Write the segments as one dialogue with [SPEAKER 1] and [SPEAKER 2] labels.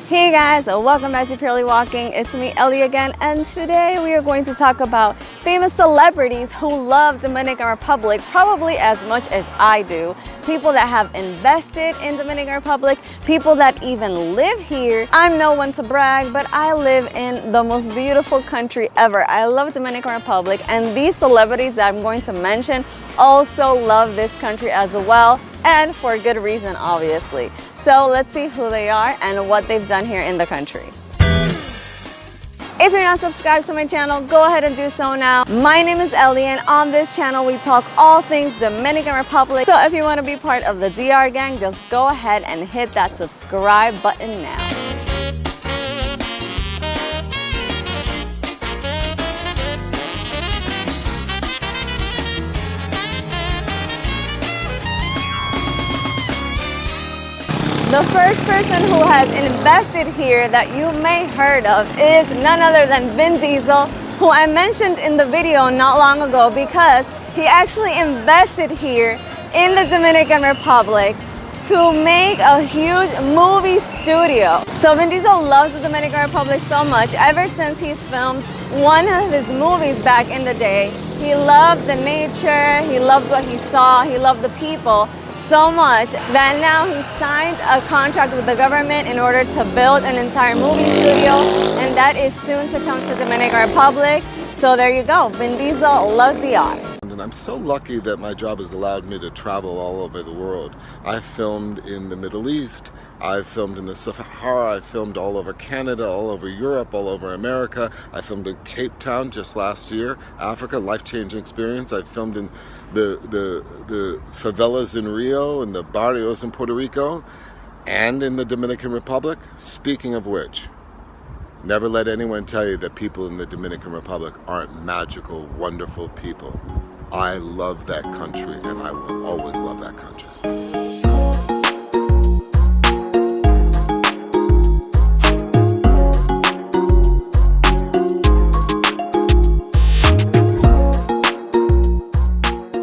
[SPEAKER 1] Hey guys, welcome back to Purely Walking. It's me, Ellie again, and today we are going to talk about famous celebrities who love Dominican Republic probably as much as I do. People that have invested in Dominican Republic, people that even live here. I'm no one to brag, but I live in the most beautiful country ever. I love Dominican Republic, and these celebrities that I'm going to mention also love this country as well, and for good reason, obviously. So let's see who they are and what they've done here in the country. If you're not subscribed to my channel, go ahead and do so now. My name is Ellie, and on this channel we talk all things Dominican Republic. So if you want to be part of the DR gang, just go ahead and hit that subscribe button now. The first person who has invested here that you may heard of is none other than Vin Diesel, who I mentioned in the video not long ago because he actually invested here in the Dominican Republic to make a huge movie studio. So Vin Diesel loves the Dominican Republic so much. Ever since he filmed one of his movies back in the day, he loved the nature, he loved what he saw, he loved the people so much that now he signed a contract with the government in order to build an entire movie studio, and that is soon to come to Dominican Republic. So there you go, Vin Diesel loves the art.
[SPEAKER 2] And I'm so lucky that my job has allowed me to travel all over the world. I've filmed in the Middle East, I've filmed in the Sahara, I've filmed all over Canada, all over Europe, all over America. I filmed in Cape Town just last year, Africa, life-changing experience. I've filmed in the favelas in Rio and the barrios in Puerto Rico and in the Dominican Republic. Speaking of which, never let anyone tell you that people in the Dominican Republic aren't magical, wonderful people. I love that country, and I will always love that country.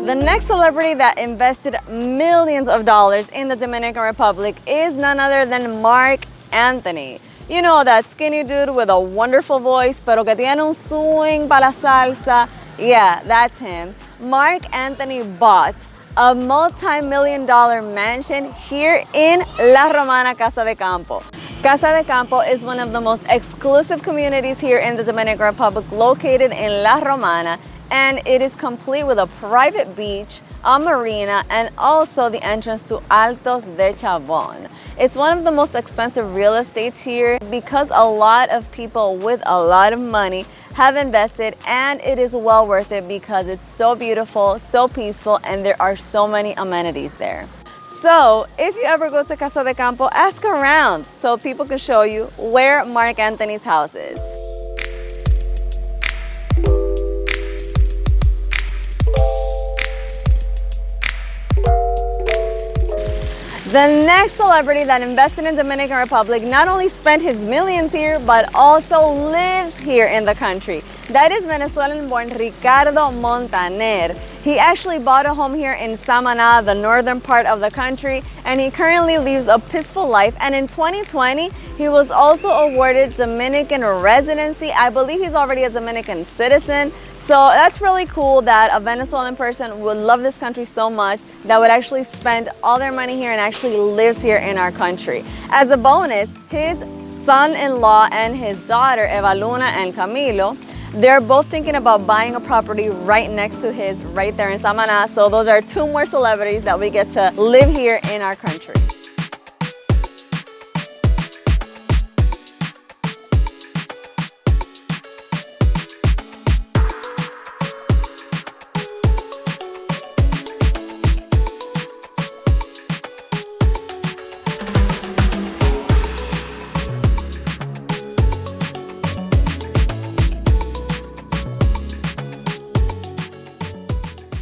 [SPEAKER 1] The next celebrity that invested millions of dollars in the Dominican Republic is none other than Marc Anthony. You know, that skinny dude with a wonderful voice, pero que tiene un swing para la salsa. Yeah, that's him. Marc Anthony bought a multi-million-dollar mansion here in La Romana, Casa de Campo. Casa de Campo is one of the most exclusive communities here in the Dominican Republic, located in La Romana, and it is complete with a private beach, a marina, and also the entrance to Altos de Chabón. It's one of the most expensive real estates here because a lot of people with a lot of money have invested, and it is well worth it because it's so beautiful, so peaceful, and there are so many amenities there. So if you ever go to Casa de Campo, ask around so people can show you where Marc Anthony's house is. The next celebrity that invested in Dominican Republic not only spent his millions here, but also lives here in the country. That is Venezuelan-born Ricardo Montaner. He actually bought a home here in Samaná, the northern part of the country, and he currently lives a peaceful life. And in 2020, he was also awarded Dominican residency. I believe he's already a Dominican citizen. So that's really cool that a Venezuelan person would love this country so much that would actually spend all their money here and actually lives here in our country. As a bonus, his son-in-law and his daughter, Eva Luna and Camilo, they're both thinking about buying a property right next to his, right there in Samaná. So those are two more celebrities that we get to live here in our country.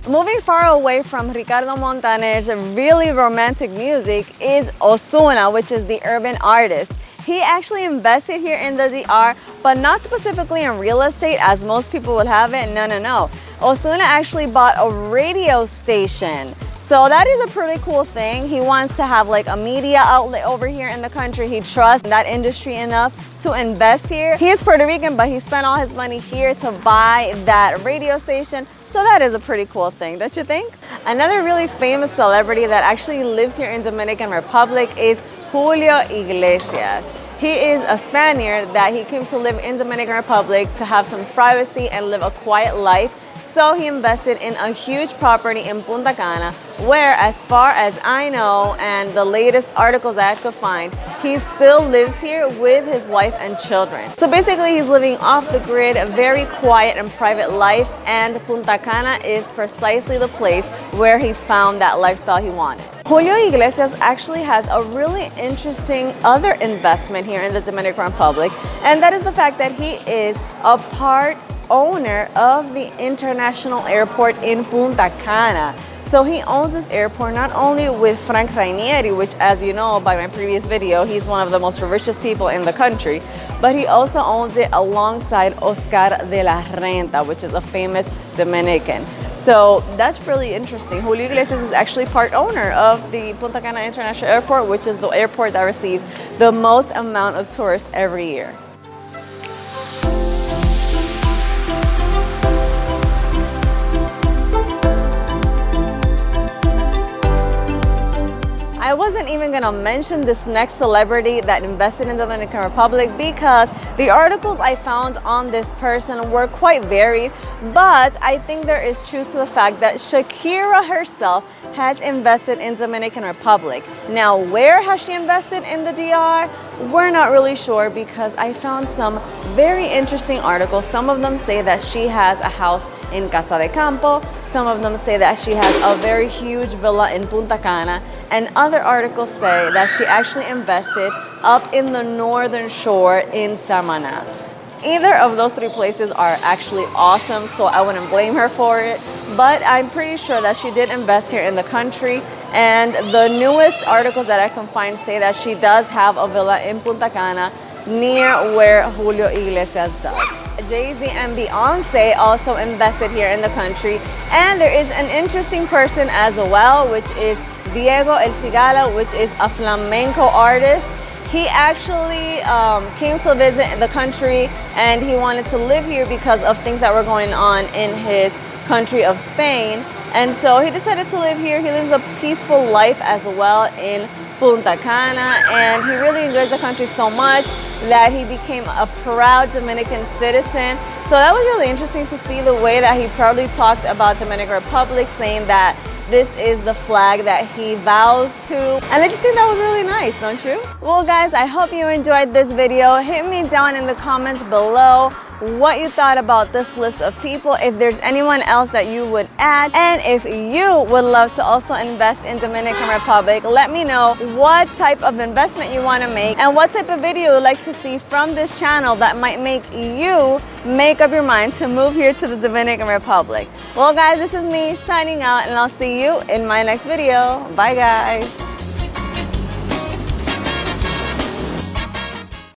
[SPEAKER 1] Moving far away from Ricardo Montaner's really romantic music is Osuna, which is the urban artist. He actually invested here in the DR, but not specifically in real estate as most people would have it. No. Osuna actually bought a radio station So that is a pretty cool thing. He wants to have like a media outlet over here in the country. He trusts that industry enough to invest here. He is Puerto Rican, but he spent all his money here to buy that radio station. So that is a pretty cool thing, don't you think? Another really famous celebrity that actually lives here in Dominican Republic is Julio Iglesias. He is a Spaniard that he came to live in Dominican Republic to have some privacy and live a quiet life. So he invested in a huge property in Punta Cana, where, as far as I know and the latest articles that I could find, he still lives here with his wife and children. So basically he's living off the grid, a very quiet and private life, and Punta Cana is precisely the place where he found that lifestyle he wanted. Julio Iglesias actually has a really interesting other investment here in the Dominican Republic, and that is the fact that he is a part owner of the international airport in Punta Cana. So he owns this airport not only with Frank Rainieri, which, as you know by my previous video, he's one of the most richest people in the country, but he also owns it alongside Oscar de la Renta, which is a famous Dominican. So that's really interesting. Julio Iglesias is actually part owner of the Punta Cana International Airport, which is the airport that receives the most amount of tourists every year. I wasn't even gonna mention this next celebrity that invested in the Dominican Republic because the articles I found on this person were quite varied, but I think there is truth to the fact that Shakira herself has invested in Dominican Republic. Now, where has she invested in the DR? We're not really sure because I found some very interesting articles. Some of them say that she has a house in Casa de Campo. Some of them say that she has a very huge villa in Punta Cana, and other articles say that she actually invested up in the northern shore in Samaná. Either of those three places are actually awesome, so I wouldn't blame her for it, but I'm pretty sure that she did invest here in the country, and the newest articles that I can find say that she does have a villa in Punta Cana near where Julio Iglesias does. Jay-Z and Beyonce also invested here in the country, and there is an interesting person as well, which is Diego El Cigala, which is a flamenco artist. He actually came to visit the country and he wanted to live here because of things that were going on in his country of Spain. And so he decided to live here. He lives a peaceful life as well in Punta Cana, and he really enjoys the country so much that he became a proud Dominican citizen. So that was really interesting to see the way that he proudly talked about Dominican Republic, saying that this is the flag that he vows to. And I just think that was really nice, don't you? Well guys, I hope you enjoyed this video. Hit me down in the comments below what you thought about this list of people, if there's anyone else that you would add, and if you would love to also invest in Dominican Republic, let me know what type of investment you want to make and what type of video you'd like to see from this channel that might make you make up your mind to move here to the Dominican Republic. Well guys, this is me signing out, and I'll see you in my next video. Bye guys.